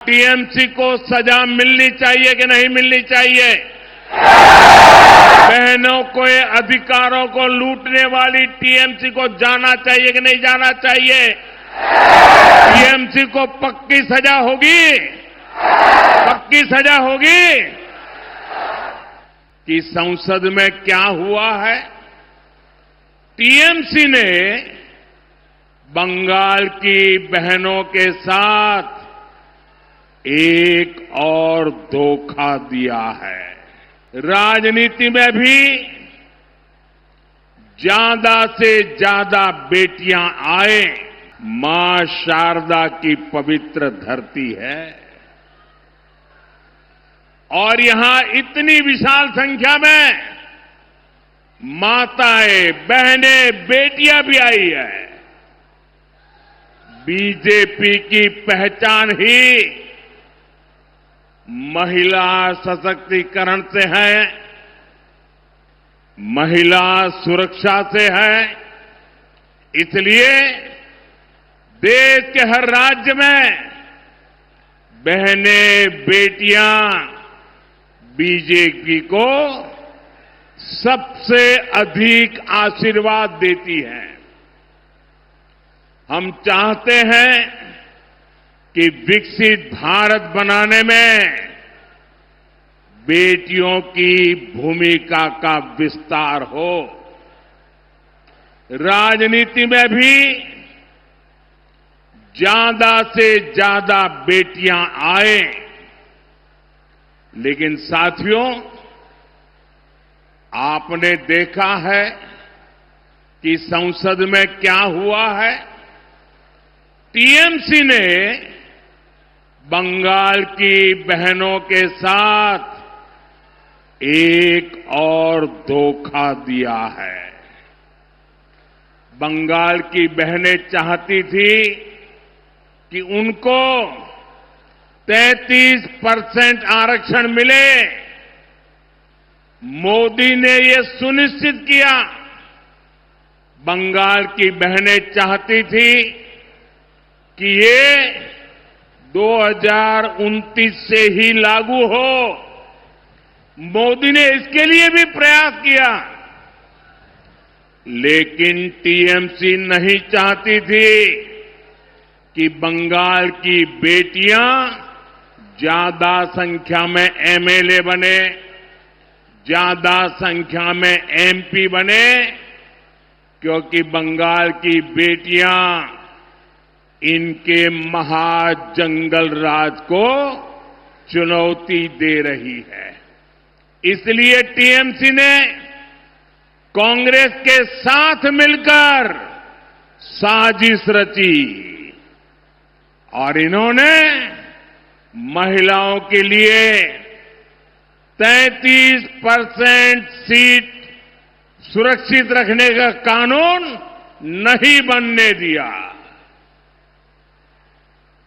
TMC को सजा मिलनी चाहिए कि नहीं मिलनी चाहिए? बहनों के अधिकारों को लूटने वाली टीएमसी को जाना चाहिए कि नहीं जाना चाहिए? टीएमसी को पक्की सजा होगी? पक्की सजा होगी? कि संसद में क्या हुआ है? टीएमसी ने बंगाल की बहनों के साथ एक और धोखा दिया है। राजनीति में भी ज्यादा से ज्यादा बेटियां आए, मां शारदा की पवित्र धरती है और यहां इतनी विशाल संख्या में माताएं, बहनें, बेटियां भी आई है। बीजेपी की पहचान ही महिला सशक्तिकरण से है, महिला सुरक्षा से है। इसलिए देश के हर राज्य में बहनें, बेटियां बीजेपी को सबसे अधिक आशीर्वाद देती हैं। हम चाहते हैं कि विकसित भारत बनाने में बेटियों की भूमिका का विस्तार हो। राजनीति में भी ज्यादा से ज्यादा बेटियां आए। लेकिन साथियों, आपने देखा है कि संसद में क्या हुआ है? टीएमसी ने बंगाल की बहनों के साथ एक और धोखा दिया है। बंगाल की बहनें चाहती थी कि उनको 33% आरक्षण मिले। मोदी ने ये सुनिश्चित किया। बंगाल की बहनें चाहती थी कि ये 2029 से ही लागू हो। मोदी ने इसके लिए भी प्रयास किया, लेकिन टीएमसी नहीं चाहती थी कि बंगाल की बेटियां ज्यादा संख्या में एमएलए बने, ज्यादा संख्या में एमपी बने, क्योंकि बंगाल की बेटियां इनके महाजंगल राज को चुनौती दे रही है। इसलिए टीएमसी ने कांग्रेस के साथ मिलकर साजिश रची और इन्होंने महिलाओं के लिए 33% सीट सुरक्षित रखने का कानून नहीं बनने दिया।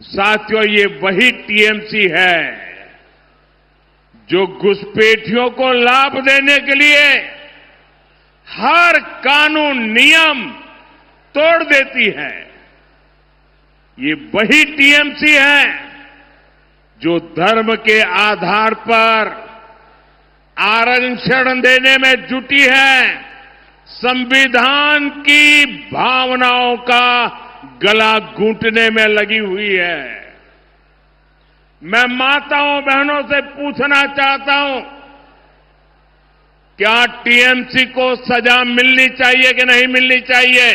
साथियों, ये वही टीएमसी है जो घुसपैठियों को लाभ देने के लिए हर कानून नियम तोड़ देती है। ये वही टीएमसी है जो धर्म के आधार पर आरक्षण देने में जुटी है, संविधान की भावनाओं का गला घूंटने में लगी हुई है। मैं माताओं, बहनों से पूछना चाहता हूं, क्या टीएमसी को सजा मिलनी चाहिए कि नहीं मिलनी चाहिए?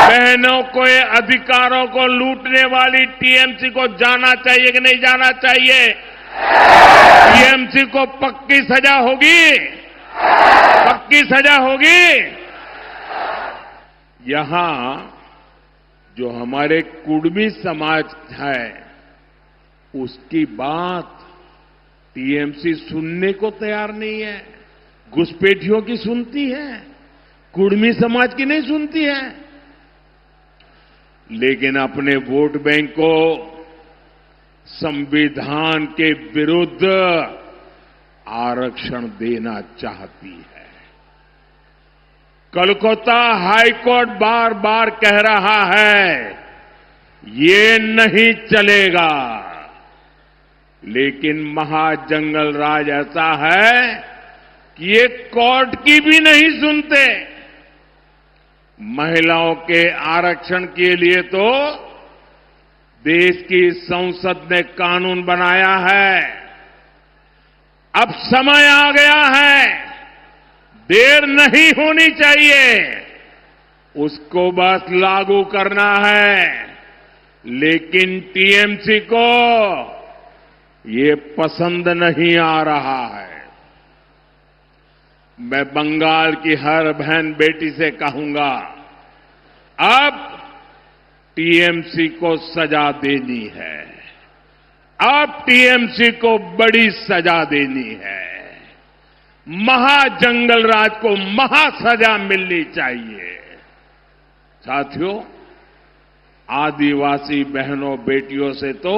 बहनों के अधिकारों को लूटने वाली टीएमसी को जाना चाहिए कि नहीं जाना चाहिए? टीएमसी को पक्की सजा होगी? पक्की सजा होगी? यहां जो हमारे कुर्मी समाज है, उसकी बात टीएमसी सुनने को तैयार नहीं है। घुसपैठियों की सुनती है, कुर्मी समाज की नहीं सुनती है। लेकिन अपने वोट बैंक को संविधान के विरुद्ध आरक्षण देना चाहती है। कोलकाता हाईकोर्ट बार बार कह रहा है ये नहीं चलेगा। लेकिन महाजंगल राज ऐसा है कि ये कोर्ट की भी नहीं सुनते। महिलाओं के आरक्षण के लिए तो देश की संसद ने कानून बनाया है। अब समय आ गया है, देर नहीं होनी चाहिए, उसको बस लागू करना है। लेकिन टीएमसी को ये पसंद नहीं आ रहा है। मैं बंगाल की हर बहन बेटी से कहूंगा, अब टीएमसी को सजा देनी है। अब टीएमसी को बड़ी सजा देनी है। महाजंगल राज को महासजा मिलनी चाहिए। साथियों, आदिवासी बहनों बेटियों से तो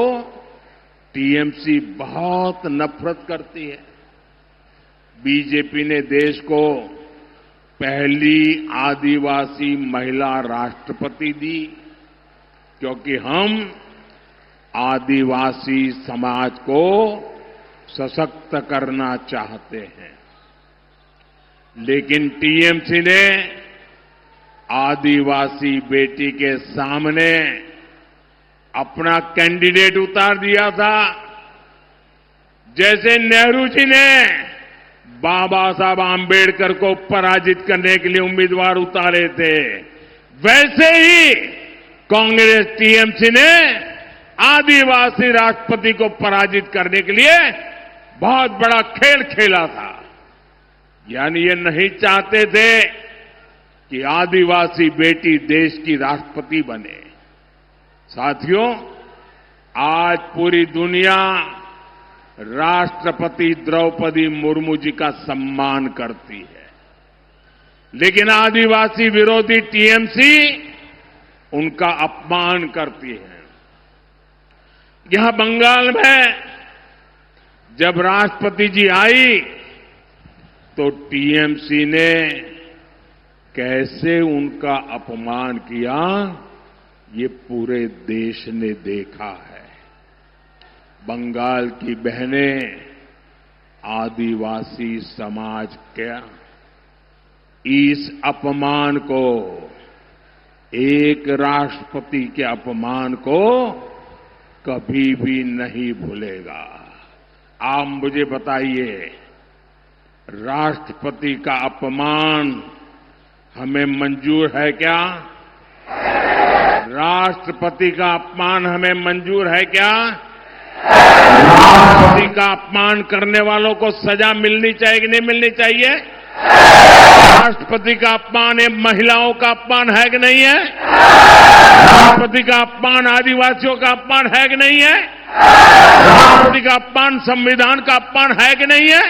टीएमसी बहुत नफरत करती है। बीजेपी ने देश को पहली आदिवासी महिला राष्ट्रपति दी, क्योंकि हम आदिवासी समाज को सशक्त करना चाहते हैं। लेकिन टीएमसी ने आदिवासी बेटी के सामने अपना कैंडिडेट उतार दिया था। जैसे नेहरू जी ने बाबा साहब आंबेडकर को पराजित करने के लिए उम्मीदवार उतारे थे, वैसे ही कांग्रेस टीएमसी ने आदिवासी राष्ट्रपति को पराजित करने के लिए बहुत बड़ा खेल खेला था। यानी ये नहीं चाहते थे कि आदिवासी बेटी देश की राष्ट्रपति बने। साथियों, आज पूरी दुनिया राष्ट्रपति द्रौपदी मुर्मू जी का सम्मान करती है, लेकिन आदिवासी विरोधी टीएमसी उनका अपमान करती है। यहां बंगाल में जब राष्ट्रपति जी आई तो टीएमसी ने कैसे उनका अपमान किया, ये पूरे देश ने देखा है। बंगाल की बहनें आदिवासी समाज के इस अपमान को, एक राष्ट्रपति के अपमान को कभी भी नहीं भूलेगा। आप मुझे बताइए, राष्ट्रपति का अपमान हमें मंजूर है क्या? राष्ट्रपति का अपमान हमें मंजूर है क्या? राष्ट्रपति का अपमान करने वालों को सजा मिलनी चाहिए कि नहीं मिलनी चाहिए? राष्ट्रपति का अपमान ये महिलाओं का अपमान है कि नहीं है? राष्ट्रपति का अपमान आदिवासियों का अपमान है कि नहीं है? राष्ट्रपति का अपमान संविधान का अपमान है कि नहीं है?